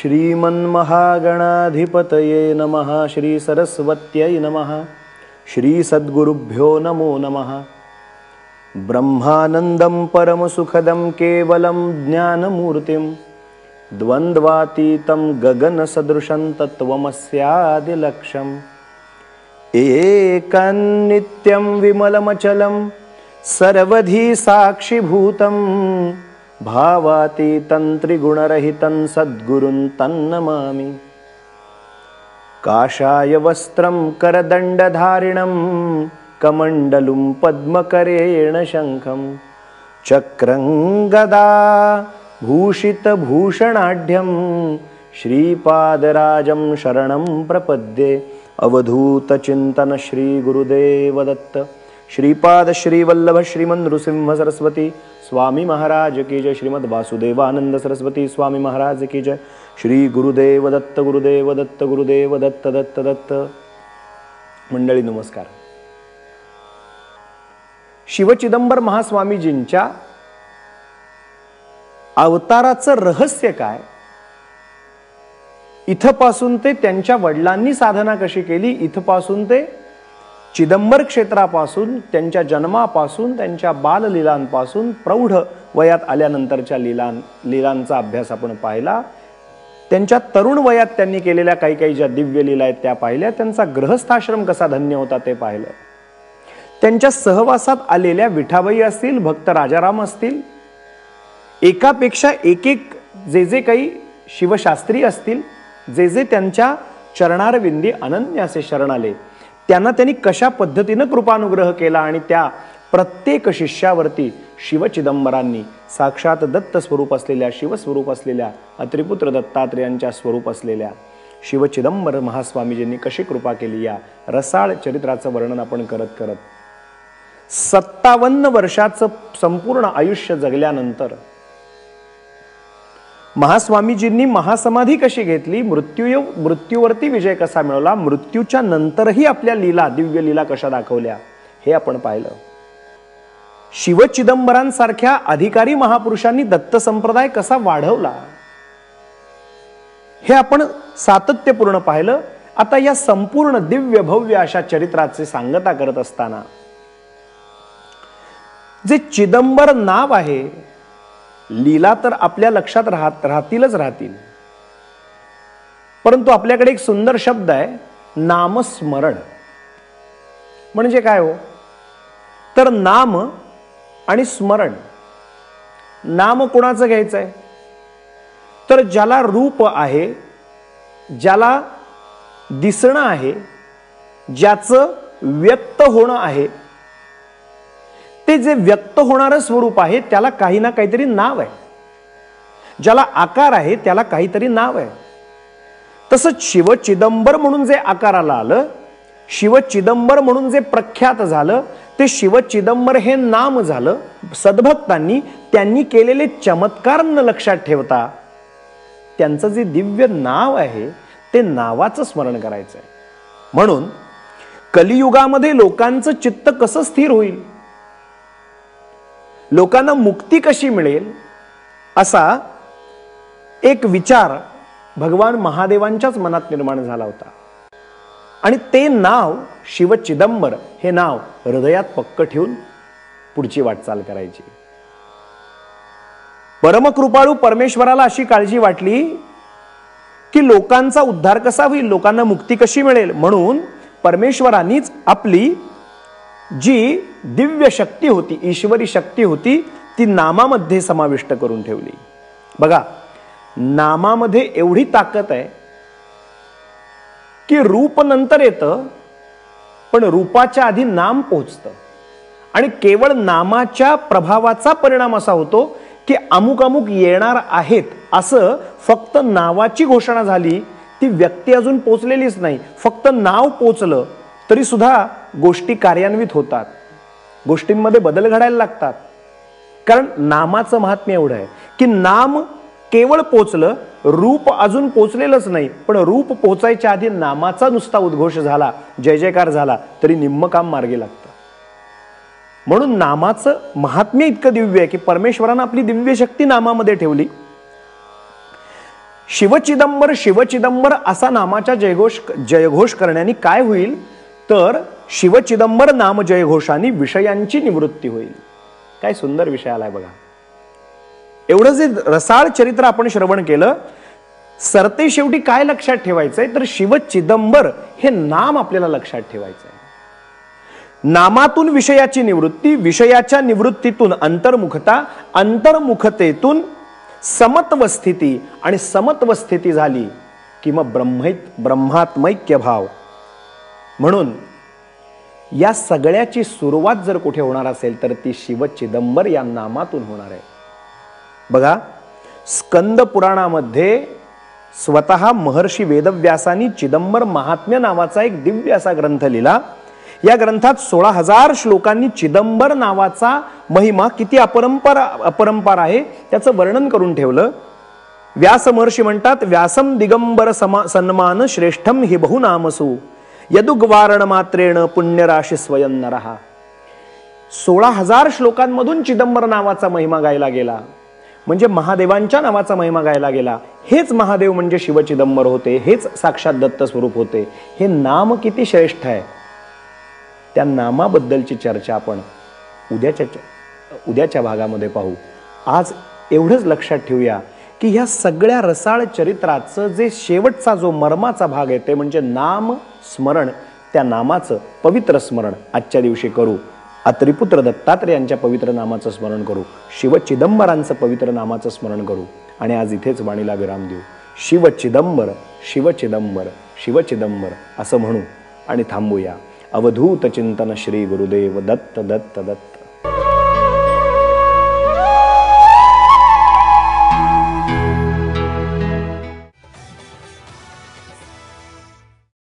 श्रीमन्महागणाधिपतये नमः। श्री सरस्वत्यै नमः। श्री सद्गुरुभ्यो नमो नमः। ब्रह्मानन्दं परमसुखदं केवलं ज्ञानमूर्तिं द्वन्द्वातीतं गगनसदृशं तत्त्वमस्यादिलक्ष्यम् एकन्नित्यं विमलमचलं सर्वधी साक्षिभूतं भावातीतं त्रिगुणरहितं सद्गुरुं तन्नमामि। काषाय वस्त्रं करदण्डधारिणं कमण्डलुं पद्मकरेण शङ्खं चक्रं गदा भूषितभूषणाढ्यं श्रीपादराजं शरणं प्रपद्ये। अवधूतचिंतन श्री गुरुदेव दत्त। श्रीपाद श्रीवल्लभ श्रीमन् नृसिंह सरस्वती स्वामी महाराज की जय। श्रीमद् वासुदेवानंद सरस्वती स्वामी महाराज की जय। श्री गुरुदेव दत्त गुरुदेव दत्त गुरुदेव दत्त दत्त दत्त। मंडळी नमस्कार। शिवचिदंबर महास्वामीजींच्या अवताराचं रहस्य काय, इथपासून ते त्यांच्या वडिलांनी साधना कशी केली, इथपासून ते चिदंबर क्षेत्रापासून त्यांच्या जन्मापासून त्यांच्या बाललीलांपासून प्रौढ वयात आल्यानंतरच्या लीलांचा अभ्यास आपण पाहिला। त्यांच्या तरुण वयात त्यांनी केलेल्या काही काही ज्या दिव्य लीला आहेत त्या पाहिल्या। त्यांचा गृहस्थाश्रम कसा धन्य होता ते पाहिलं। त्यांच्या सहवासात आलेल्या विठाबाई असतील, भक्त राजाराम असतील, एकापेक्षा एक एक जे काही शिवशास्त्री असतील, जे त्यांच्या चरणारविंदी अनन्य असे शरण आले, त्यांना त्यांनी कशा पद्धतीने कृपानुग्रह केला आणि त्या प्रत्येक शिष्यावरती शिवचिदंबरांनी साक्षात दत्त स्वरूप असलेल्या, शिवस्वरूप असलेल्या, अत्रिपुत्र दत्तात्रेयांच्या स्वरूप असलेल्या शिवचिदंबर महास्वामीजींनी कशी कृपा केली, या रसाळ चरित्राचं वर्णन आपण करत करत 57 वर्षाचं संपूर्ण आयुष्य जगल्यानंतर महास्वामीजींनी महासमाधी कशी घेतली, मृत्यूवरती विजय कसा मिळवला, मृत्यूच्या नंतरही आपल्या लीला, दिव्य लीला कशा दाखवल्या, हे आपण पाहिलं। शिवचिदंबरांसारख्या अधिकारी महापुरुषांनी दत्त संप्रदाय कसा वाढवला, हे आपण सातत्यपूर्ण पाहिलं। आता या संपूर्ण दिव्य भव्य अशा चरित्राचे सांगता करत असताना जे चिदंबर नाव आहे, लीला तर आपल्या लक्षात राहतीलच राहतील, परंतु आपल्याकडे एक सुंदर शब्द आहे, नामस्मरण। म्हणजे काय हो, तर नाम आणि स्मरण। नाम कोणाचं घ्यायचंय, तर ज्याला रूप आहे, ज्याला दिसणं आहे, ज्याचं व्यक्त होणं आहे, ते जे व्यक्त होणारं स्वरूप आहे त्याला काही ना काहीतरी नाव आहे। ज्याला आकार आहे त्याला काहीतरी नाव आहे। तसंच शिवचिदंबर म्हणून जे आकाराला आलं, शिवचिदंबर म्हणून जे प्रख्यात झालं, ते शिवचिदंबर हे नाम झालं। सद्भक्तांनी त्यांनी केलेले चमत्कार न लक्षात ठेवता त्यांचं जे दिव्य नाव आहे ते नावाचं स्मरण करायचं आहे। म्हणून कलियुगामध्ये लोकांचं चित्त कसं स्थिर होईल, लोकांना मुक्ती कशी मिळेल, असा एक विचार भगवान महादेवांच्याच मनात निर्माण झाला होता। आणि ते नाव शिवचिदंबर हे नाव हृदयात पक्क ठेवून पुढची वाटचाल करायची। परमकृपाळू परमेश्वराला अशी काळजी वाटली की लोकांचा उद्धार कसा होईल, लोकांना मुक्ती कशी मिळेल, म्हणून परमेश्वरांनीच आपली जी दिव्य शक्ती होती, ईश्वरी शक्ती होती, ती नामामध्ये समाविष्ट करून ठेवली। बघा, नामामध्ये एवढी ताकद आहे की रूप नंतर येतं, पण रूपाच्या आधी नाम पोहोचतं। आणि केवळ नामाच्या प्रभावाचा परिणाम असा होतो की अमुक अमुक येणार आहेत असं फक्त नावाची घोषणा झाली, ती व्यक्ती अजून पोचलेलीच नाही, फक्त नाव पोचलं तरी सुद्धा गोष्टी कार्यान्वित होतात, गोष्टींमध्ये बदल घडायला लागतात। कारण नामाचं महात्म्य एवढं आहे की नाम केवळ पोचलं, रूप अजून पोचलेलंच नाही, पण रूप पोचायच्या आधी नामाचा नुसता उद्घोष झाला, जय जयकार झाला, तरी निम्म काम मार्गी लागतं। म्हणून नामाचं महात्म्य इतकं दिव्य आहे की परमेश्वरानं आपली दिव्य शक्ती नामामध्ये ठेवली। शिवचिदंबर शिवचिदंबर असा नामाचा जयघोष करण्याने काय होईल तर शिवचिदंबर नाम जयघोषाने विषयांची निवृत्ती होईल. काय सुंदर विषय आलाय बघा. एवढं जे रसाळ चरित्र आपण श्रवण केलं, सरते शेवटी काय लक्षात ठेवायचंय तर शिवचिदंबर हे नाम आपल्याला लक्षात ठेवायचंय. नामातून विषयाची निवृत्ती, विषयाच्या निवृत्तीतून अंतर्मुखता, अंतर्मुखतेतून समत्व स्थिती, आणि समत्व स्थिती झाली की मग ब्रह्मात्मैक्य भाव. म्हणून या सगळ्याची सुरुवात जर कुठे होणार असेल तर ती शिवचिदंबर या नामातून होणार आहे. बघा, स्कंद पुराणामध्ये स्वतः महर्षी वेदव्यासांनी चिदंबर महात्म्य नावाचा एक दिव्य असा ग्रंथ लिहिला. या ग्रंथात 16,000 श्लोकांनी चिदंबर नावाचा महिमा किती अपरंपार आहे त्याचं वर्णन करून ठेवलं. व्यास महर्षी म्हणतात, व्यासम दिगंबर सन्मान श्रेष्ठम हि बहुनामसु यदुग्वारण मात्रेण पुण्यराशी स्वयं नरहा. 16,000 श्लोकांमधून चिदंबर नावाचा महिमा गायला गेला, म्हणजे महादेवांच्या नावाचा महिमा गायला गेला. हेच महादेव म्हणजे शिवचिदंबर होते, हेच साक्षात दत्त स्वरूप होते. हे नाम किती श्रेष्ठ आहे, त्या नामाबद्दलची चर्चा आपण उद्याच्या भागामध्ये पाहू. आज एवढंच लक्षात ठेवूया की ह्या सगळ्या रसाळ चरित्राचं जे शेवटचा जो मर्माचा भाग आहे ते म्हणजे नाम स्मरण. त्या नामाचं पवित्र स्मरण आजच्या दिवशी करू. अत्रिपुत्र दत्तात्रय यांच्या पवित्र नामाचं स्मरण करू, शिवचिदंबरांचं पवित्र नामाचं स्मरण करू, आणि आज इथेच वाणीला विराम देऊ. शिवचिदंबर शिवचिदंबर शिवचिदंबर असं म्हणू आणि थांबूया. अवधूत चिंतन श्री गुरुदेव दत्त दत्त दत्त.